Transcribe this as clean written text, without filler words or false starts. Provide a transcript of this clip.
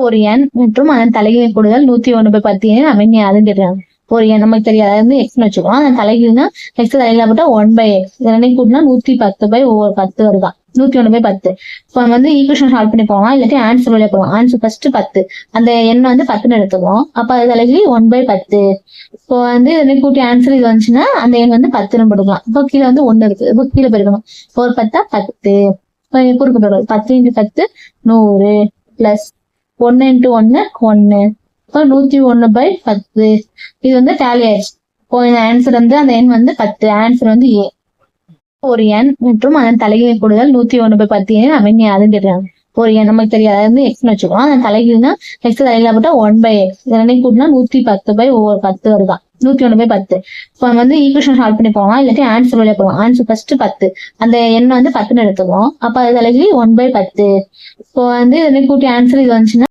ஒரு எண் மற்றும் அதன் தலைகீழ் கூடுதல் 101/10 எனில் அவன் யாதுன்னு கேட்கிறாங்க. ஒரு எண் நமக்கு தெரியாது, அது வந்து எக்ஸ்னு வச்சுக்கோம். அதன் தலைகீழ்னா எக்ஸ் தலைகீழா போட்டா 1/x. இதனை கூட்டினா 110/10 வருதான். 101/10. இப்போ வந்து ஈக்குவேஷன் சால்வ் பண்ணி போகலாம், இல்லாட்டி ஆன்சர் வழியா போகலாம். ஆன்சர் ஃபர்ஸ்ட் 10, அந்த எண்ணை வந்து 10ன்னு எடுத்துக்குவோம். அப்ப அது தலைகீழ் 1/10. இப்போ வந்து இதனை கூட்டி ஆன்சர் இது வந்துச்சுன்னா அந்த எண் வந்து 10ன்னு போட்டுக்கலாம். இப்போ கீழே வந்து 1 இருக்கு, இப்போ கீழே போயிருக்கணும். 4 10 10. இப்போ குறுக்கு போடுறது 10 × 10 100 பிளஸ் 1 × 1 1. இப்போ 101/10. இது வந்து டேலி ஆயிடுச்சு. இப்போ இந்த ஆன்சர் வந்து அந்த எண் வந்து 10. ஆன்சர் வந்து ஏ. ஒரு எண் மற்றும் அதன் தலைகீழ் கூடுதல் 101/10 எனில் அவன் யாதுன்னு கேட்கிறாங்க. ஒரு எண் நமக்கு தெரியாது, அது வந்து எக்ஸ்னு வச்சுக்கோம். அதன் தலைகீழ்னா எக்ஸ் தலைகீழா போட்டா 1/x. இதனை கூட்டினா 110/10 வருதான். 101/10. இப்போ வந்து ஈக்குவேஷன் சால்வ் பண்ணி போகலாம், இல்லாட்டி ஆன்சர் வழியா போகலாம். ஆன்சர் ஃபர்ஸ்ட் 10, அந்த எண்ணை வந்து 10ன்னு எடுத்துக்குவோம். அப்ப அது தலைகீழ் 1/10. இப்போ வந்து இதனை கூட்டி ஆன்சர் இது வந்துச்சுன்னா